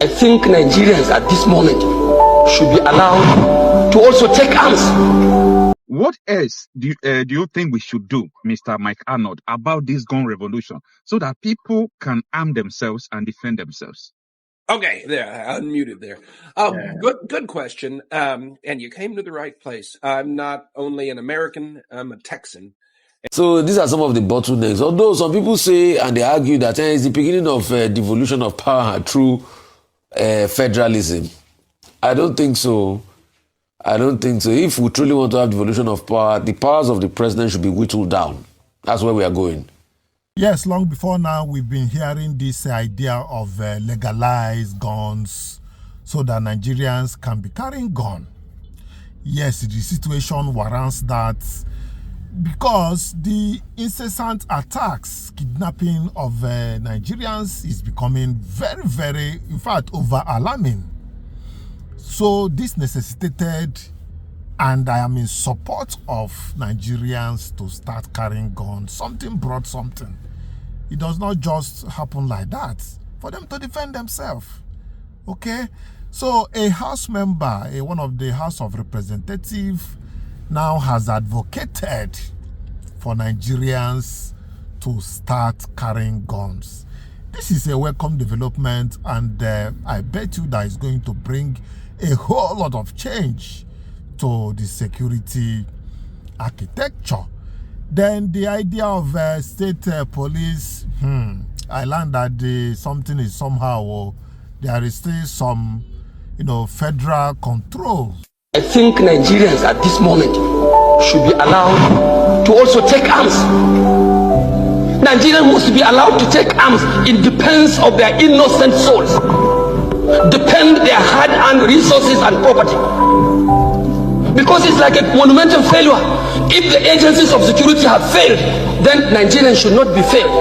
I think Nigerians at this moment should be allowed to also take arms. What else do you think we should do, Mr. Mike Arnold, about this gun revolution so that people can arm themselves and defend themselves? Okay, there, I unmuted there. Good question. And you came to the right place. I'm not only an American, I'm a Texan. So these are some of the bottlenecks. Although some people say and they argue that it's the beginning of devolution of power through federalism. I don't think so. I don't think so. If we truly want to have devolution of power, the powers of the president should be whittled down. That's where we are going. Yes, long before now, we've been hearing this idea of legalized guns so that Nigerians can be carrying guns. Yes, the situation warrants that because the incessant attacks, kidnapping of Nigerians is becoming very, very, in fact, over-alarming. So this necessitated, and I am in support of Nigerians to start carrying guns. Something brought something. It does not just happen like that. For them to defend themselves. Okay? So a House member, one of the House of Representatives, now has advocated for Nigerians to start carrying guns. This is a welcome development, and I bet you that is going to bring a whole lot of change to the security architecture. Then the idea of state police, I learned that something is somehow, there is still some, federal control. I think Nigerians at this moment should be allowed to also take arms. Nigerians must be allowed to take arms in defense of their innocent souls, defend their hard-earned resources and property. Because it's like a monumental failure. If the agencies of security have failed, then Nigerians should not be failed.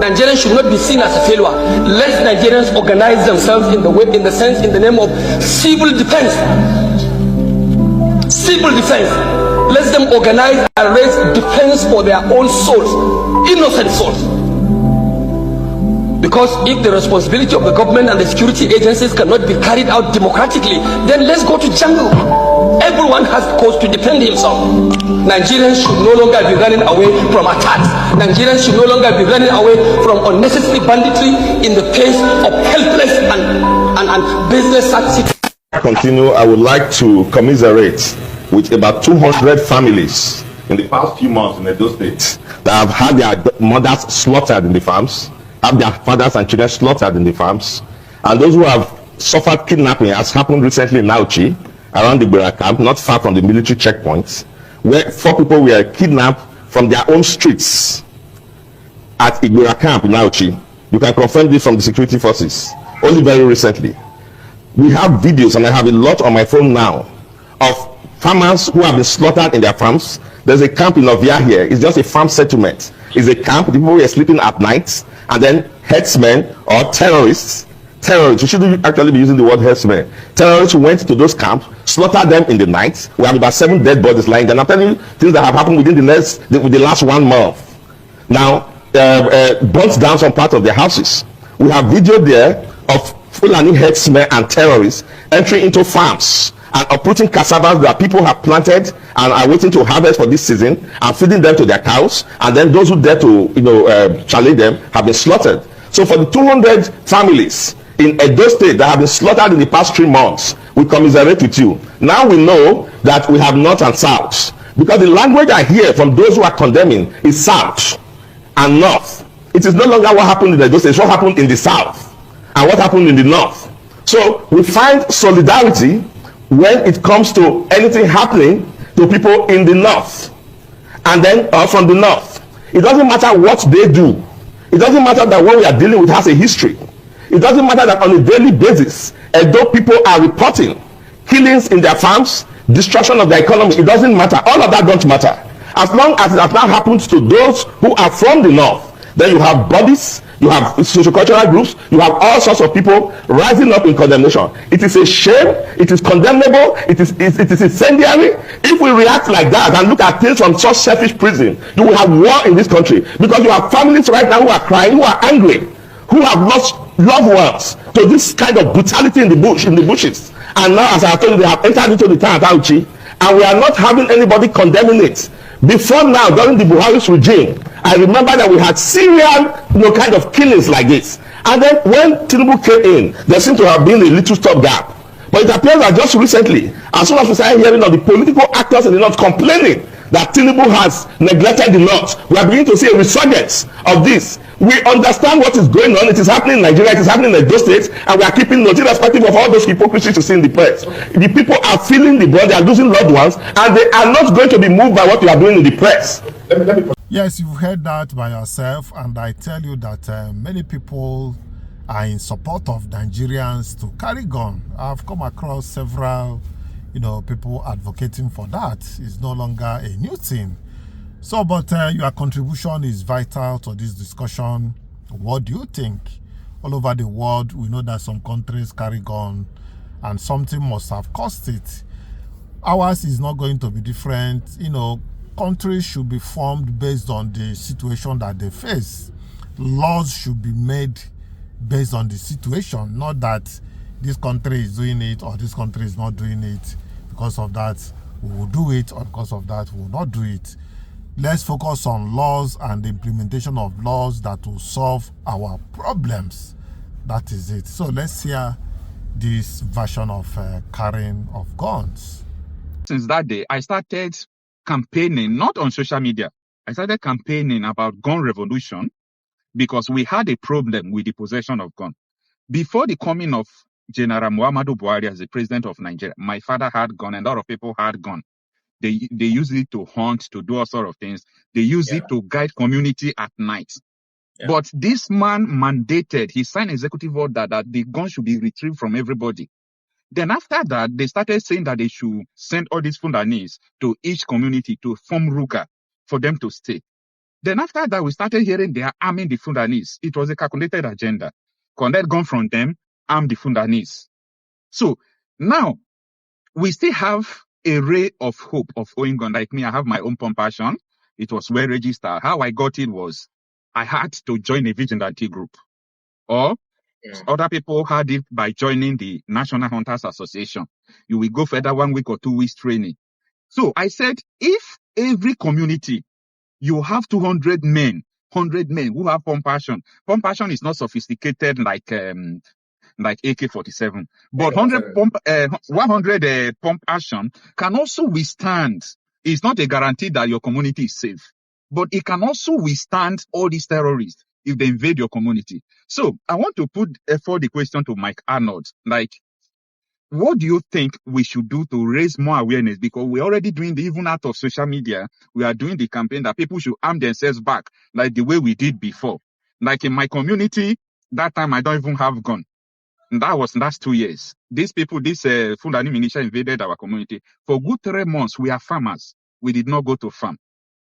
Nigerians should not be seen as a failure. Let Nigerians organize themselves in the name of civil defense. Civil defense. Let them organize and raise defense for their own souls, innocent souls. Because if the responsibility of the government and the security agencies cannot be carried out democratically, then let's go to jungle. Everyone has cause to defend himself. Nigerians should no longer be running away from attacks. Nigerians should no longer be running away from unnecessary banditry in the face of helpless and business activities. Continue, I would like to commiserate with about 200 families in the past few months in Edo State that have had their mothers slaughtered in the farms, have their fathers and children slaughtered in the farms, and those who have suffered kidnapping, as happened recently in Nauchi, around the Bera camp, not far from the military checkpoints, where 4 people were kidnapped from their own streets at Igbo camp in Nauchi. You can confirm this from the security forces, only very recently. We have videos, and I have a lot on my phone now, of farmers who have been slaughtered in their farms. There's a camp in Ovia here. It's just a farm settlement. It's a camp. The people were sleeping at night, and then headsmen or terrorists, we shouldn't actually be using the word herdsmen. Terrorists went to those camps, slaughtered them in the night. We have about 7 dead bodies lying there. I'm telling you things that have happened within the last 1 month. Now, burnt down some part of their houses. We have video there of Fulani herdsmen and terrorists entering into farms and uprooting cassava that people have planted and are waiting to harvest for this season and feeding them to their cows. And then those who dare to challenge them have been slaughtered. So for the 200 families in Edo State that have been slaughtered in the past 3 months, we commiserate with you. Now we know that we have north and south, because the language I hear from those who are condemning is south and north. It is no longer what happened in Edo State, it's what happened in the south and what happened in the north. So we find solidarity when it comes to anything happening to people in the north and then from the north. It doesn't matter what they do. It doesn't matter that what we are dealing with has a history. It doesn't matter that on a daily basis, although people are reporting killings in their farms, destruction of their economy, it doesn't matter. All of that don't matter. As long as it has now happened to those who are from the north, then you have bodies, you have sociocultural groups, you have all sorts of people rising up in condemnation. It is a shame, it is condemnable, it is incendiary. If we react like that and look at things from such selfish prison, you will have war in this country, because you have families right now who are crying, who are angry, who have lost loved ones, to this kind of brutality in the bushes. And now, as I told you, they have entered into the town at Auchi, and we are not having anybody condemning it. Before now, during the Buhari's regime, I remember that we had serial, kind of killings like this. And then when Tinubu came in, there seemed to have been a little stopgap. But it appears that just recently, as soon as we started hearing of the political actors in the north complaining that Tinubu has neglected the north, we are beginning to see a resurgence of this. We understand what is going on. It is happening in Nigeria, it is happening in Edo State, and we are keeping note, irrespective of all those hypocrisies you see in the press. The people are feeling the burden, they are losing loved ones, and they are not going to be moved by what you are doing in the press. Yes, you've heard that by yourself, and I tell you that many people are in support of Nigerians to carry gun. I've come across several, people advocating for that. It's no longer a new thing. So, but your contribution is vital to this discussion. What do you think? All over the world, we know that some countries carry gun, and something must have caused it. Ours is not going to be different. Countries should be formed based on the situation that they face. Laws should be made based on the situation, not that this country is doing it or this country is not doing it. Because of that, we will do it, or because of that, we will not do it. Let's focus on laws and the implementation of laws that will solve our problems. That is it. So let's hear this version of carrying of guns. Since that day, I started campaigning, not on social media. I started campaigning about gun revolution because we had a problem with the possession of gun. Before the coming of General Muhammadu Buhari as the president of Nigeria, my father had gun and a lot of people had gun. They use it to hunt, to do all sorts of things. They use it to guide community at night. Yeah. But this man mandated, he signed executive order that the gun should be retrieved from everybody. Then after that, they started saying that they should send all these Fulanis to each community to form Ruga for them to stay. Then after that, we started hearing they are arming the Fulanis. It was a calculated agenda. Collect gun from them, arm the Fulanis. So now we still have a ray of hope of owning gun. Like me, I have my own pump passion. It was well registered. How I got it was I had to join a vigilante group, or other people had it by joining the National Hunters Association. You will go further 1 week or 2 weeks training. So I said, if every community you have 200 men, 100 men who have pump passion. Pump passion is not sophisticated like AK-47, but 100 pump action can also withstand. It's not a guarantee that your community is safe, but it can also withstand all these terrorists if they invade your community. So I want to put forward the question to Mike Arnold, what do you think we should do to raise more awareness? Because we're already doing even out of social media, we are doing the campaign that people should arm themselves back like the way we did before. Like in my community, that time I don't even have gun. And that was last 2 years. These people, Fulani militia invaded our community. For good 3 months, we are farmers. We did not go to farm.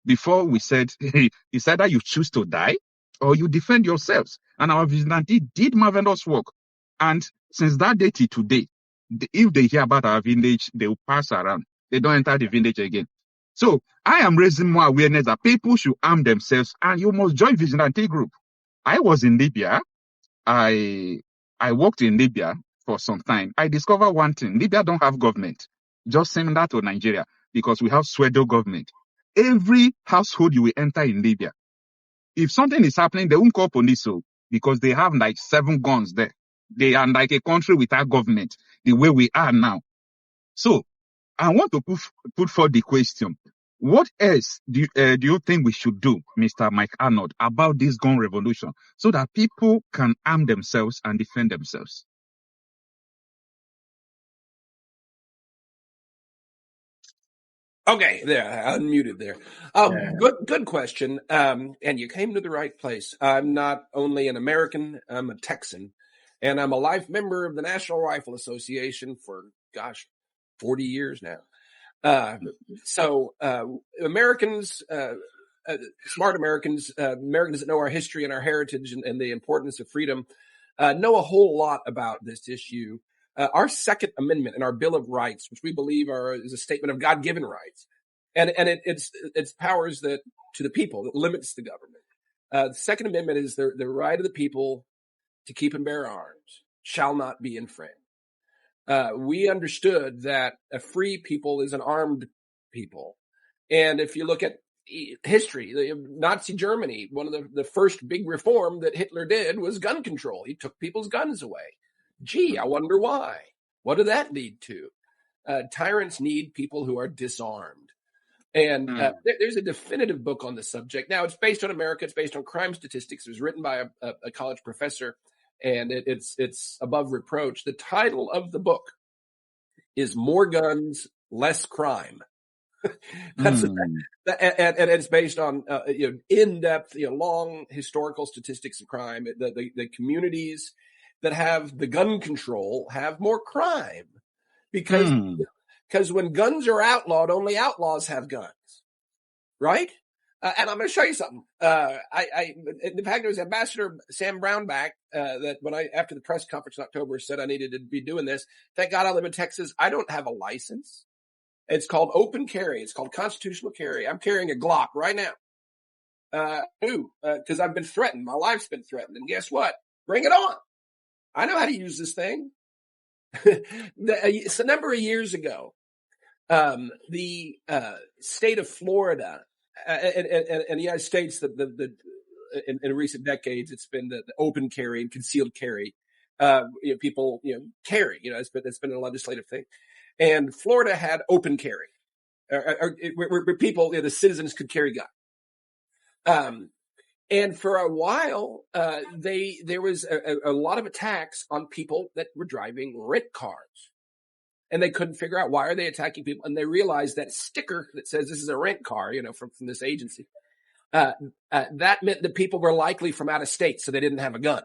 Before we said, it's either you choose to die or you defend yourselves. And our vigilante did marvelous work. And since that day till today, if they hear about our village, they will pass around. They don't enter the village again. So I am raising more awareness that people should arm themselves, and you must join vigilante group. I was in Libya. I worked in Libya for some time. I discovered one thing. Libya don't have government. Just similar to Nigeria, because we have pseudo government. Every household you will enter in Libya, if something is happening, they won't call police, because they have 7 guns there. They are like a country without government, the way we are now. So I want to put forward the question. What else do you think we should do, Mr. Mike Arnold, about this gun revolution so that people can arm themselves and defend themselves? Okay, there, I unmuted there. Good question. And you came to the right place. I'm not only an American, I'm a Texan, and I'm a life member of the National Rifle Association for, 40 years now. So Americans, smart Americans, Americans that know our history and our heritage and the importance of freedom, know a whole lot about this issue. Our Second Amendment and our Bill of Rights, which we believe is a statement of God-given rights, and it's powers that to the people that limits the government. The Second Amendment is the right of the people to keep and bear arms, shall not be infringed. We understood that a free people is an armed people. And if you look at history, Nazi Germany, one of the first big reform that Hitler did was gun control. He took people's guns away. Gee, I wonder why. What did that lead to? Tyrants need people who are disarmed. And there's a definitive book on the subject. Now, it's based on America. It's based on crime statistics. It was written by a college professor, and it's above reproach. The title of the book is More Guns, Less Crime. And it's based on in-depth, long historical statistics of crime. The communities that have the gun control have more crime because when guns are outlawed, only outlaws have guns, right? And I'm going to show you something. In fact, there was Ambassador Sam Brownback that when after the press conference in October said I needed to be doing this. Thank God I live in Texas. I don't have a license. It's called open carry. It's called constitutional carry. I'm carrying a Glock right now. Because I've been threatened. My life's been threatened. And guess what? Bring it on. I know how to use this thing. It's a number of years ago. The state of Florida and the United States, in recent decades, it's been the open carry and concealed carry. People carry. It's been a legislative thing. And Florida had open carry, where people, the citizens could carry guns. And for a while, there was a lot of attacks on people that were driving rent cars. And they couldn't figure out why are they attacking people. And they realized that sticker that says this is a rent car, from this agency, that meant that people were likely from out of state, so they didn't have a gun.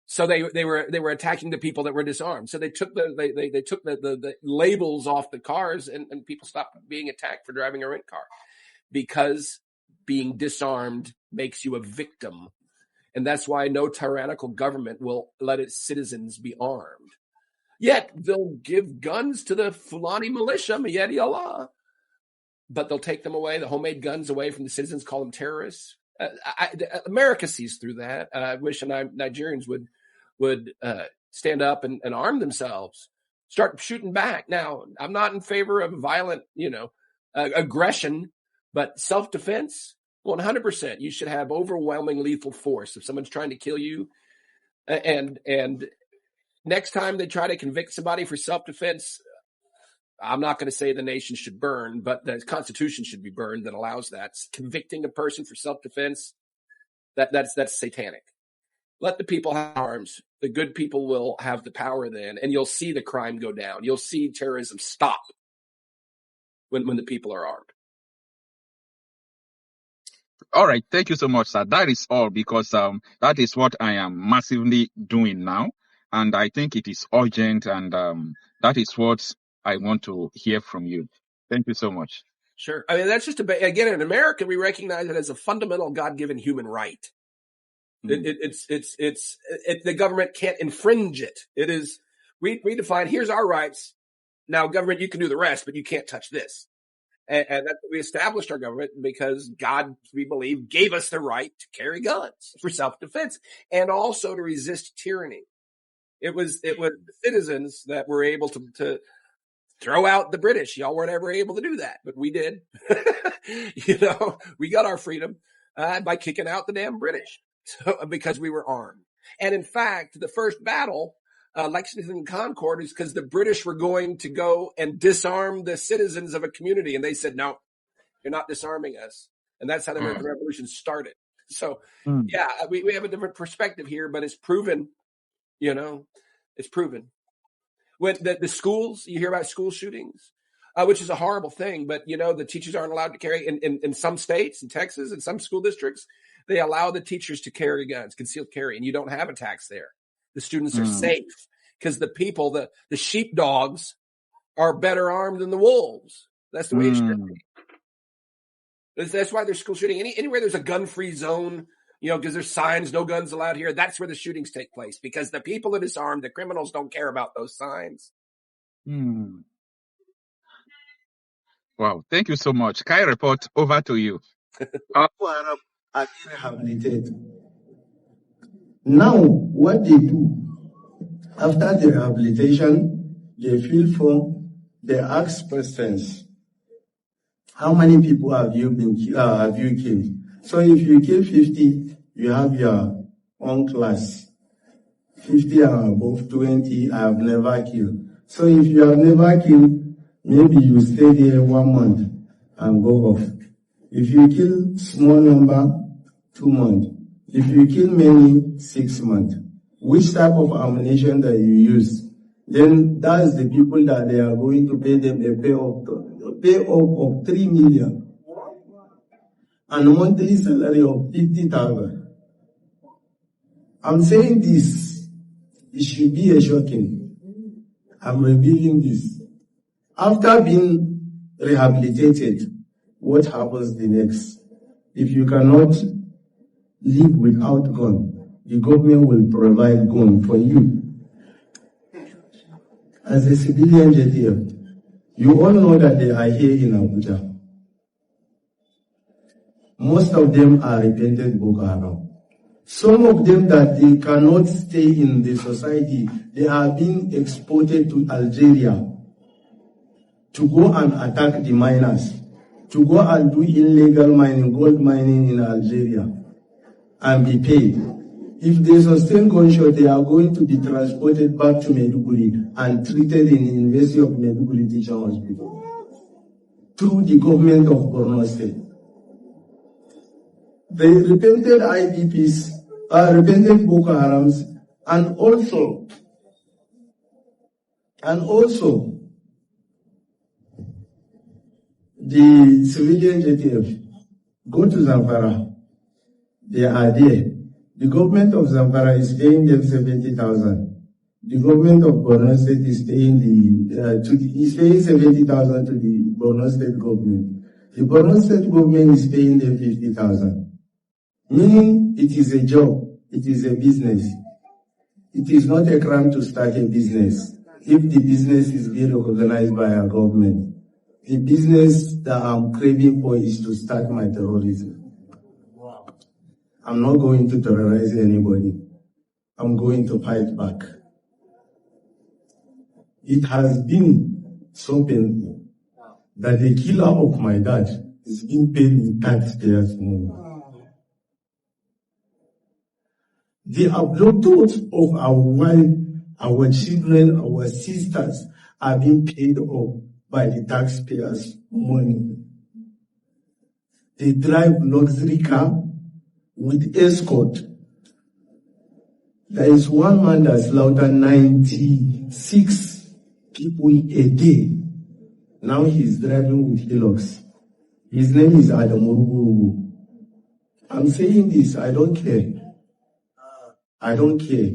So they were attacking the people that were disarmed. So they took the labels off the cars, and people stopped being attacked for driving a rent car, because being disarmed makes you a victim, and that's why no tyrannical government will let its citizens be armed. Yet they'll give guns to the Fulani militia, Mayedi Allah, but they'll take them away, the homemade guns away from the citizens, call them terrorists. America sees through that. I wish Nigerians would stand up and arm themselves, start shooting back. Now, I'm not in favor of violent, aggression, but self-defense, 100%. You should have overwhelming lethal force if someone's trying to kill you. And next time they try to convict somebody for self-defense, I'm not going to say the nation should burn, but the Constitution should be burned that allows that. Convicting a person for self-defense, that's satanic. Let the people have arms. The good people will have the power then, and you'll see the crime go down. You'll see terrorism stop when the people are armed. All right. Thank you so much, sir. That is all, because that is what I am massively doing now. And I think it is urgent, and that is what I want to hear from you. Thank you so much. Sure. I mean, that's just again, in America, we recognize it as a fundamental God-given human right. The government can't infringe it. It is, we define, here's our rights. Now, government, you can do the rest, but you can't touch this. And that we established our government because God, we believe, gave us the right to carry guns for self-defense and also to resist tyranny. It was the citizens that were able to throw out the British. Y'all weren't ever able to do that, but we did. We got our freedom by kicking out the damn British. So, because we were armed. And in fact, the first battle, Lexington and Concord, is because the British were going to go and disarm the citizens of a community. And they said, no, you're not disarming us. And that's how the American Revolution started. So, yeah, we have a different perspective here, but it's proven, it's proven. When the schools, you hear about school shootings, which is a horrible thing, but, the teachers aren't allowed to carry in some states, in Texas, in some school districts. They allow the teachers to carry guns, concealed carry, and you don't have attacks there. The students are safe because the people, the sheepdogs, are better armed than the wolves. That's the way it should be. That's why there's school shooting. Anywhere there's a gun-free zone, because there's signs, no guns allowed here, that's where the shootings take place, because the people that is armed, the criminals, don't care about those signs. Wow. Thank you so much. Kai Report, over to you. Are rehabilitated. Now, what they do, After the rehabilitation, they fill form, they ask questions. How many people have you killed? So if you kill 50, you have your own class. 50 and above, 20, I have never killed. So if you have never killed, maybe you stay there 1 month and go off. If you kill small number, 2 months. If you kill many, 6 months. Which type of ammunition that you use? Then that's the people that they are going to pay them a payoff of 3 million. And a monthly salary of 50,000. I'm saying this, it should be a shocking. I'm revealing this. After being rehabilitated, what happens the next? If you cannot live without gun, the government will provide gun for you. As a civilian JTF, you all know that they are here in Abuja. Most of them are repentant Boko Haram. Some of them that they cannot stay in the society, they are being exported to Algeria to go and attack the miners, to go and do illegal mining, gold mining in Algeria, and be paid. If they sustain gunshot, they are going to be transported back to Maiduguri and treated in the University of Maiduguri Teaching Hospital through the government of Borno State. The repented IDPs, repented Boko Harams, and also the civilian JTF go to Zamfara. They are there. The government of Zamfara is paying them 70,000. The government of Borno State is paying is paying 70,000 to the Borno State government. The Borno State government is paying them 50,000. Meaning it is a job, it is a business. It is not a crime to start a business if the business is being recognized by our government. The business that I'm craving for is to start my terrorism. I'm not going to terrorize anybody. I'm going to fight back. It has been so painful that the killer of my dad is being paid with taxpayers' money. The abductors of our wife, our children, our sisters are being paid off by the taxpayers' money. They drive luxury car with escort. There is one man that slaughtered 96 people a day. Now he's driving with Hilux. His name is Adamurubu. I'm saying this, I don't care. I don't care.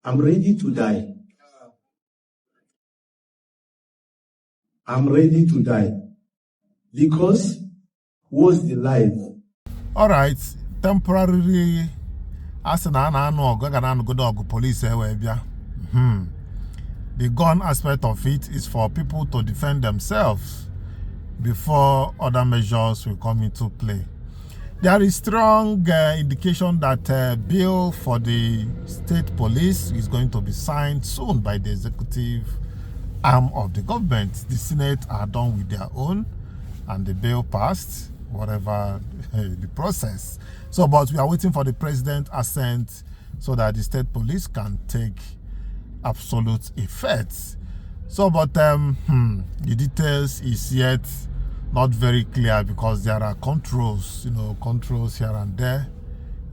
I'm ready to die. I'm ready to die. Because what's the life? All right. Temporarily, as an police, the gun aspect of it is for people to defend themselves before other measures will come into play. There is strong indication that bill for the state police is going to be signed soon by the executive arm of the government. The Senate are done with their own, and the bill passed, whatever the process. So, but we are waiting for the president assent so that the state police can take absolute effect. So, but the details is yet not very clear because there are controls, controls here and there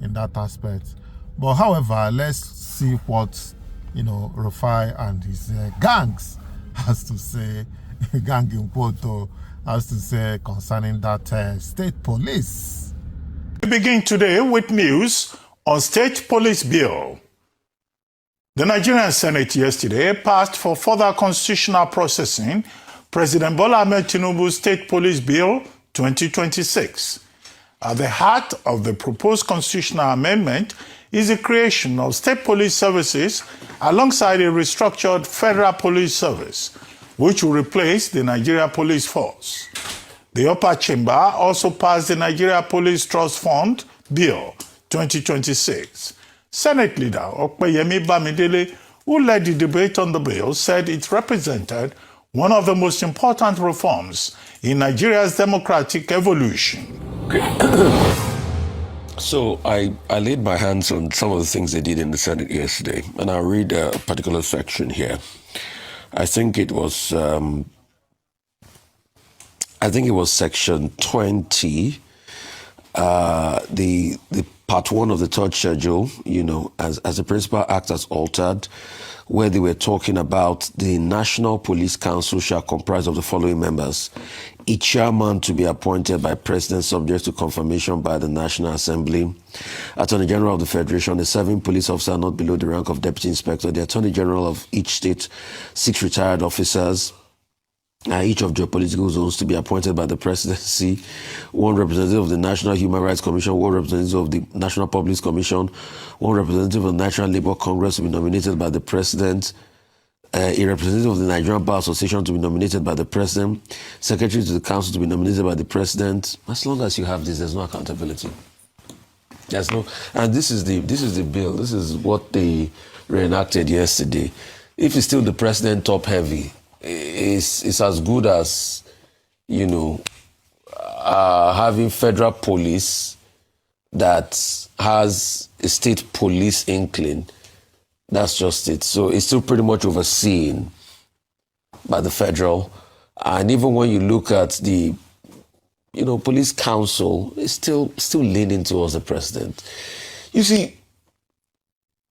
in that aspect. But however, let's see what, Rufai and his gangs has to say, gang in Porto has to say concerning that state police. We begin today with news on state police bill. The Nigerian Senate yesterday passed for further constitutional processing President Bola Ahmed Tinubu's State Police Bill 2026. At the heart of the proposed constitutional amendment is the creation of state police services alongside a restructured federal police service, which will replace the Nigeria Police Force. The upper chamber also passed the Nigeria Police Trust Fund Bill 2026. Senate leader Okpeyemi Bamidele who led the debate on the bill, said it represented one of the most important reforms in Nigeria's democratic evolution. So I laid my hands on some of the things they did in the Senate yesterday, and I'll read a particular section here. I think it was section 20, the part 1 of the third schedule, as the principal act has altered, where they were talking about the National Police Council shall comprise of the following members. Each chairman to be appointed by President subject to confirmation by the National Assembly. Attorney General of the Federation, the serving police officer not below the rank of Deputy Inspector, the Attorney General of each state, 6 retired officers, each of geopolitical zones to be appointed by the presidency, 1 representative of the National Human Rights Commission, 1 representative of the National Public Commission, 1 representative of the National Labour Congress to be nominated by the president, a representative of the Nigerian Bar Association to be nominated by the president, secretary to the council to be nominated by the president. As long as you have this, there's no accountability. There's no, and this is the bill. This is what they reenacted yesterday. If it's still the president top heavy, it's as good as, having federal police that has a state police inkling. That's just it. So it's still pretty much overseen by the federal. And even when you look at the, police council, it's still leaning towards the president. You see,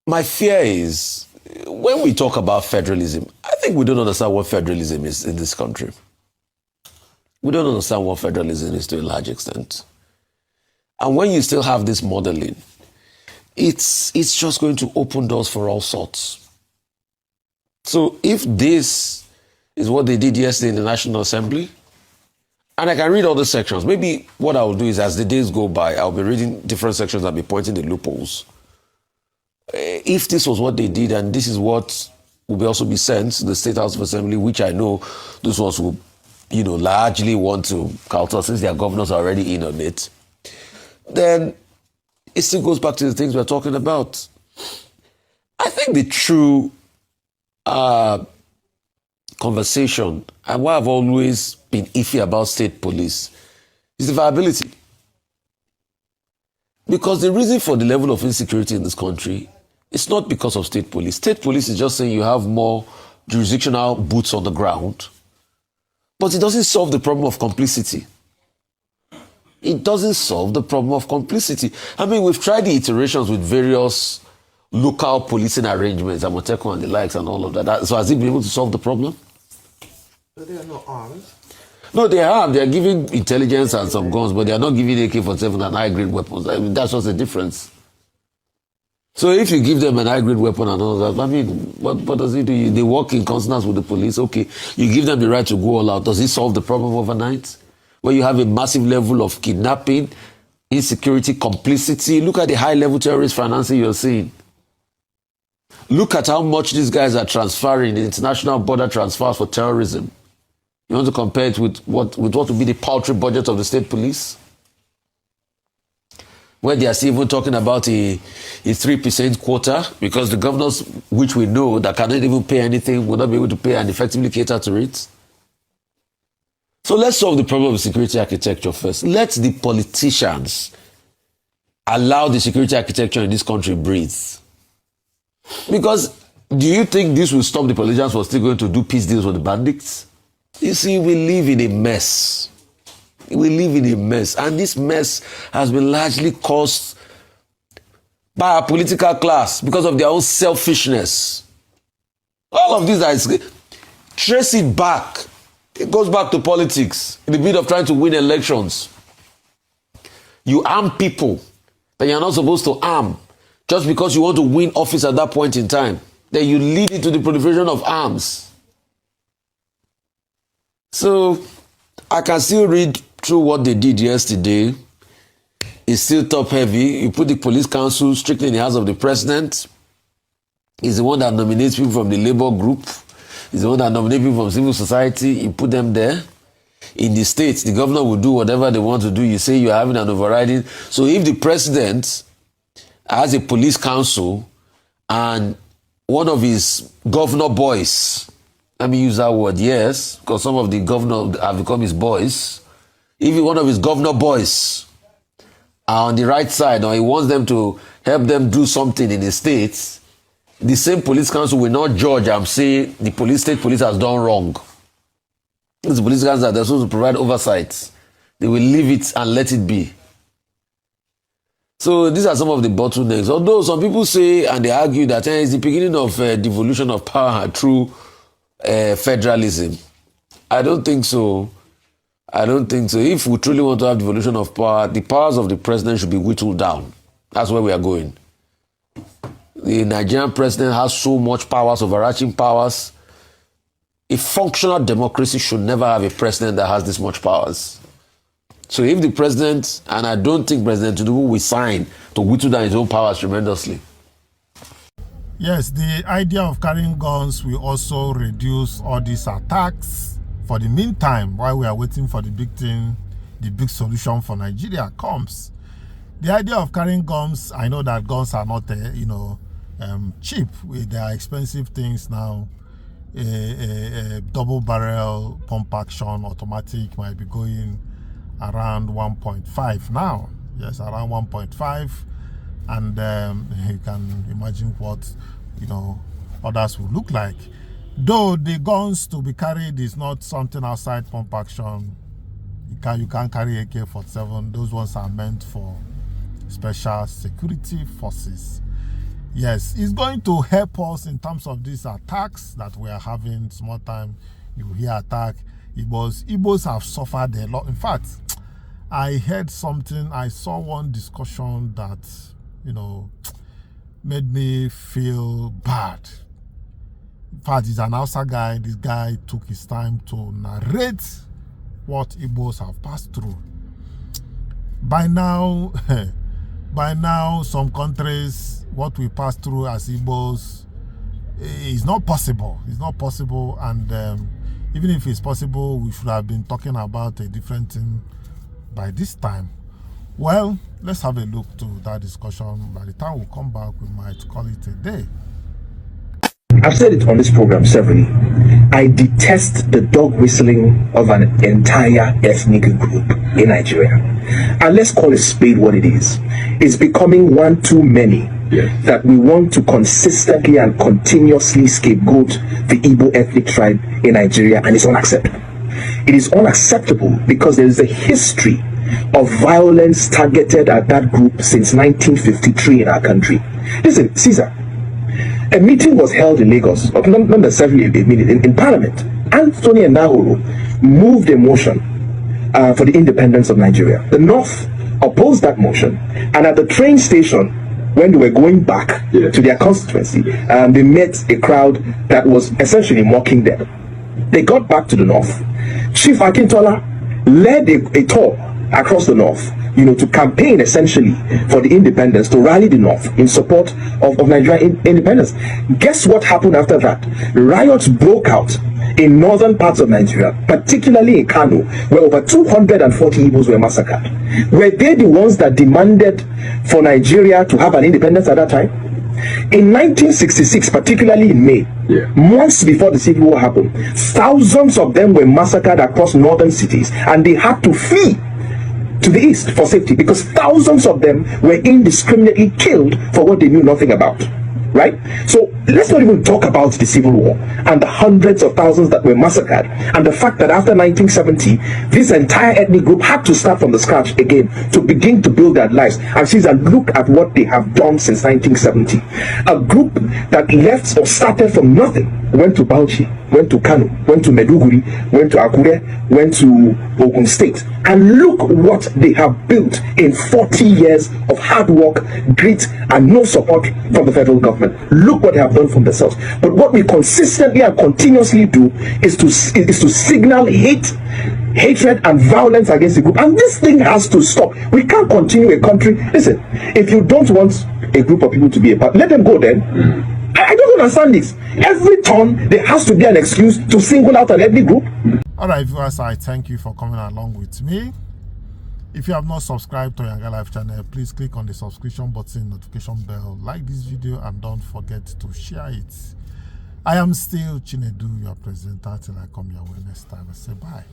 my fear is, when we talk about federalism, I think we don't understand what federalism is in this country. We don't understand what federalism is to a large extent. And when you still have this modeling, it's just going to open doors for all sorts. So if this is what they did yesterday in the National Assembly, and I can read all the sections, maybe what I will do is as the days go by, I'll be reading different sections, I'll be pointing the loopholes. If this was what they did, and this is what will also be sent to the State House of Assembly, which I know those ones will, largely want to counter since their governors are already in on it, then it still goes back to the things we're talking about. I think the true conversation, and why I've always been iffy about state police, is the viability. Because the reason for the level of insecurity in this country is not because of state police. State police is just saying you have more jurisdictional boots on the ground, but it doesn't solve the problem of complicity. It doesn't solve the problem of complicity. I mean, we've tried the iterations with various local policing arrangements, Amotekun and the likes and all of that. So has it been able to solve the problem? But they are not armed. No, they are. They are giving intelligence and some guns, but they are not giving AK-47 and high-grade weapons. I mean, that's just the difference. So if you give them an high-grade weapon and all that, I mean, what does it do? They work in consonance with the police. Okay, you give them the right to go all out. Does it solve the problem overnight? Where you have a massive level of kidnapping, insecurity, complicity. Look at the high-level terrorist financing you're seeing. Look at how much these guys are transferring in international border transfers for terrorism. You want to compare it with what would be the paltry budget of the state police? Where they are still even talking about a 3% quota, because the governors, which we know, that cannot even pay anything, will not be able to pay and effectively cater to it. So let's solve the problem of security architecture first. Let the politicians allow the security architecture in this country breathe. Because do you think this will stop the politicians from still going to do peace deals with the bandits? You see, we live in a mess. We live in a mess. And this mess has been largely caused by our political class because of their own selfishness. All of these are, trace it back. It goes back to politics in the bid of trying to win elections. You arm people that you're not supposed to arm just because you want to win office at that point in time. Then you lead it to the proliferation of arms. So I can still read through what they did yesterday. It's still top heavy. You put the police council strictly in the hands of the president. He's the one that nominates people from the labor group. He's the one that nominates people from civil society. You put them there. In the states, the governor will do whatever they want to do. You say you're having an overriding. So if the president has a police council and one of his governor boys, let me use that word, yes, because some of the governors have become his boys. If one of his governor boys are on the right side, or he wants them to help them do something in the states, the same police council will not judge and say the state police has done wrong. The police council are supposed to provide oversight. They will leave it and let it be. So these are some of the bottlenecks. Although some people say and they argue that it's the beginning of devolution of power through federalism. I don't think so. I don't think so. If we truly want to have devolution of power, the powers of the president should be whittled down. That's where we are going. The Nigerian president has so much powers, overarching powers. A functional democracy should never have a president that has this much powers. So if the president, and I don't think President Tinubu will sign to whittle down his own powers tremendously. Yes, the idea of carrying guns will also reduce all these attacks. For the meantime, while we are waiting for the big thing, the big solution for Nigeria comes. The idea of carrying guns, I know that guns are not, cheap. They are expensive things now. A double barrel pump action automatic might be going around 1.5 now. Yes, around 1.5. And you can imagine what, others will look like. Though the guns to be carried is not something outside pump action. You can't carry AK-47. Those ones are meant for special security forces. Yes, it's going to help us in terms of these attacks that we are having. Small time, you hear attack. Igbos have suffered a lot. In fact, I heard something, I saw one discussion that, made me feel bad. In fact, he's an Hausa guy. This guy took his time to narrate what Igbos have passed through. By now, some countries, what we pass through as Igbos is not possible. It's not possible, and even if it's possible, we should have been talking about a different thing by this time. Well, let's have a look to that discussion. By the time we come back, we might call it a day. I've said it on this program severally. I detest the dog whistling of an entire ethnic group in Nigeria. And let's call a spade what it is. It's becoming one too many that we want to consistently and continuously scapegoat the Igbo ethnic tribe in Nigeria, and it's unacceptable. It is unacceptable because there is a history of violence targeted at that group since 1953 in our country. Listen, Caesar, a meeting was held in Lagos, not necessarily a meeting, in Parliament. Anthony Nahoro moved a motion for the independence of Nigeria. The North opposed that motion, and at the train station, when they were going back to their constituency, they met a crowd that was essentially mocking them. They got back to the North. Chief Akintola led a tour across the North, to campaign essentially for the independence, to rally the North in support of Nigerian independence. Guess what happened after that? Riots broke out in northern parts of Nigeria, particularly in Kano, where over 240 Igbos were massacred. Were they the ones that demanded for Nigeria to have an independence at that time? In 1966, particularly in May, months before the Civil War happened, thousands of them were massacred across northern cities, and they had to flee to the east for safety because thousands of them were indiscriminately killed for what they knew nothing about. Right? So let's not even talk about the Civil War and the hundreds of thousands that were massacred, and the fact that after 1970 this entire ethnic group had to start from the scratch again to begin to build their lives. And see, and look at what they have done since 1970. A group that left or started from nothing, went to Bauchi, went to Kano, went to Meduguri, went to Akure, went to Ogun State, and look what they have built in 40 years of hard work, grit, and no support from the federal government. Look what they have done from themselves. But what we consistently and continuously do is to signal hatred and violence against the group, and this thing has to stop. We can't continue a country. Listen, if you don't want a group of people to be a part, let them go then. I don't understand this. Every turn there has to be an excuse to single out an ethnic group. All right, viewers, I thank you for coming along with me. If you have not subscribed to YangaLife channel, please click on the subscription button, notification bell, like this video, and don't forget to share it. I am still Chinedu, your presenter, till I come your way next time. I say bye.